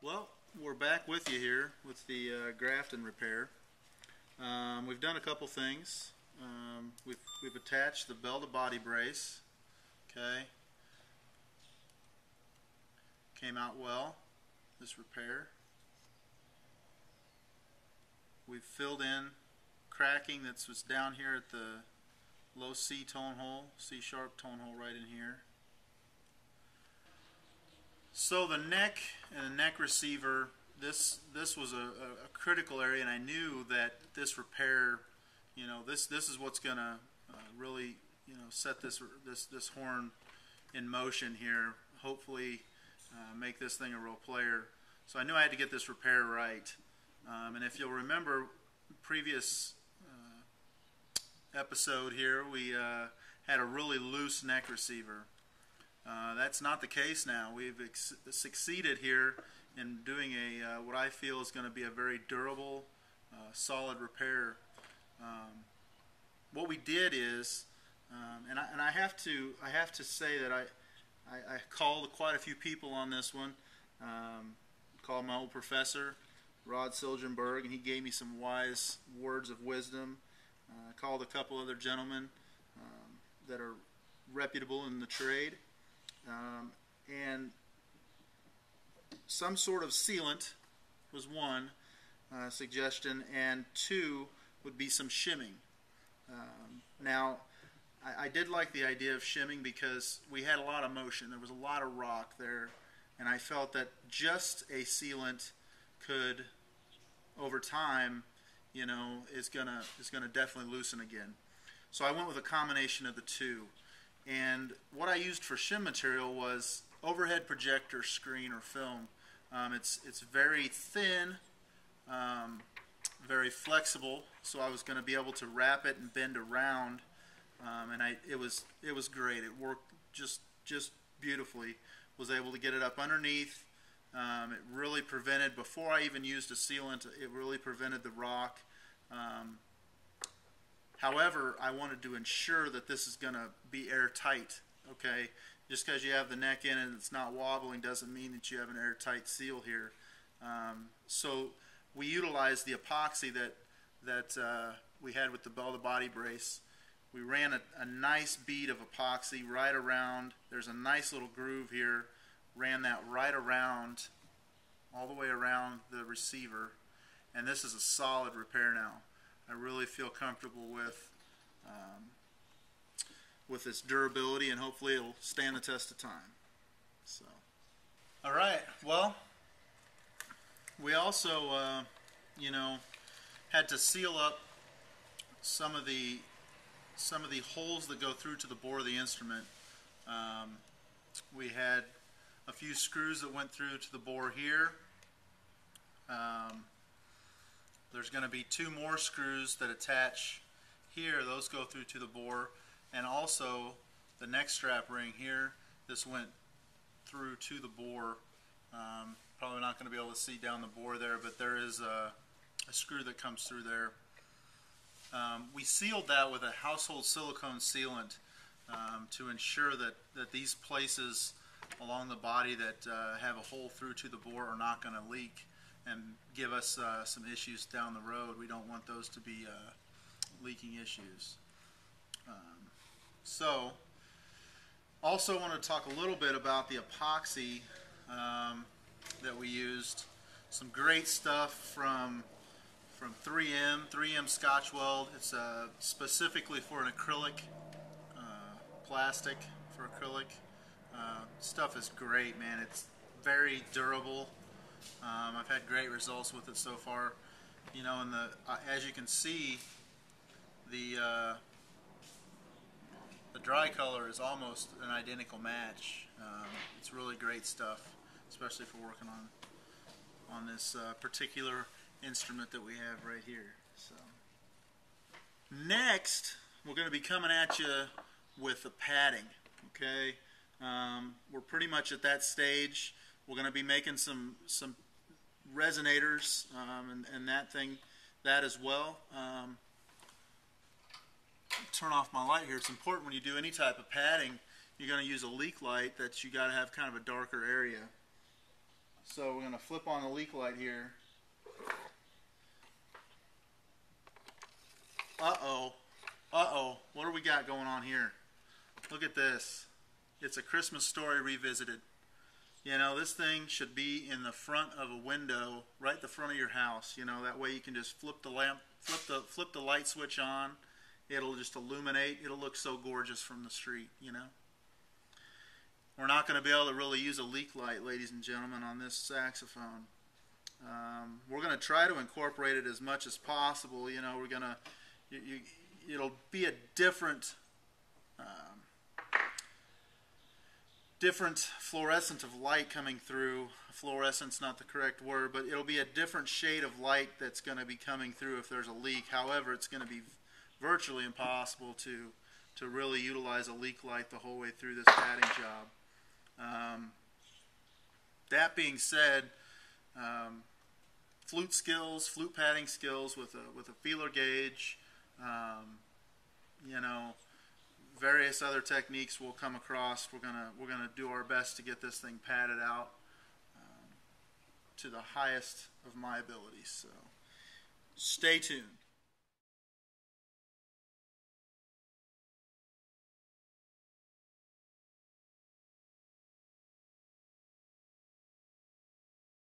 Well, we're back with you here with the Grafton repair. We've done a couple things. We've attached the bell-to-body brace. Okay, came out well. This repair. We've filled in cracking that was down here at the low C tone hole, C sharp tone hole right in here. So the neck and the neck receiver, this was a critical area, and I knew that this repair, this is what's going to really, set this horn in motion here. Hopefully, make this thing a real player. So I knew I had to get this repair right. And if you'll remember, previous episode here, we had a really loose neck receiver. That's not the case now. We've succeeded here in doing a what I feel is going to be a very durable, solid repair. What we did is, and I have to say that I called quite a few people on this one. Called my old professor, Rod Silgenberg, and he gave me some wise words of wisdom. Called a couple other gentlemen that are reputable in the trade. And some sort of sealant was one suggestion, and two would be some shimming. Now, I did like the idea of shimming because we had a lot of motion. There was a lot of rock there, and I felt that just a sealant could, over time, is gonna definitely loosen again. So I went with a combination of the two. And what I used for shim material was overhead projector screen or film. It's very thin, very flexible, so I was going to be able to wrap it and bend around, and it was great. It worked just beautifully. Was able to get it up underneath. It really prevented, before I even used a sealant, it really prevented the rock. However, I wanted to ensure that this is going to be airtight. Okay, just because you have the neck in and it's not wobbling doesn't mean that you have an airtight seal here. So we utilized the epoxy that we had with the bell-to-body brace. We ran a nice bead of epoxy right around. There's a nice little groove here. Ran that right around, all the way around the receiver, and this is a solid repair now. I really feel comfortable with its durability, and hopefully it'll stand the test of time. So, all right. Well, we also, had to seal up some of the holes that go through to the bore of the instrument. We had a few screws that went through to the bore here. There's going to be two more screws that attach here. Those go through to the bore, and also the neck strap ring here. This went through to the bore. Probably not going to be able to see down the bore there, but there is a screw that comes through there. We sealed that with a household silicone sealant to ensure that these places along the body that have a hole through to the bore are not going to leak and give us some issues down the road. We don't want those to be leaking issues. So, also want to talk a little bit about the epoxy that we used. Some great stuff from 3M Scotch Weld. It's specifically for an acrylic, plastic for acrylic. Stuff is great, man. It's very durable. I've had great results with it so far. And as you can see, the dry color is almost an identical match. It's really great stuff, especially for working on this particular instrument that we have right here. So next, we're going to be coming at you with the padding. Okay, we're pretty much at that stage. We're going to be making some resonators and that as well. Turn off my light here. It's important when you do any type of padding, you're going to use a leak light that you got to have kind of a darker area. So we're going to flip on the leak light here. Uh-oh. Uh-oh. What do we got going on here? Look at this. It's A Christmas Story revisited. You know, this thing should be in the front of a window, right the front of your house. You know, that way you can just flip the light switch on. It'll just illuminate. It'll look so gorgeous from the street, you know. We're not going to be able to really use a leak light, ladies and gentlemen, on this saxophone. We're going to try to incorporate it as much as possible. You know, we're going to, it'll be a different fluorescent of light coming through. Fluorescent's not the correct word, but it'll be a different shade of light that's going to be coming through if there's a leak. However, it's going to be virtually impossible to really utilize a leak light the whole way through this padding job. That being said, flute padding skills with a feeler gauge, you know, various other techniques we'll come across. We're gonna do our best to get this thing padded out to the highest of my abilities. So stay tuned.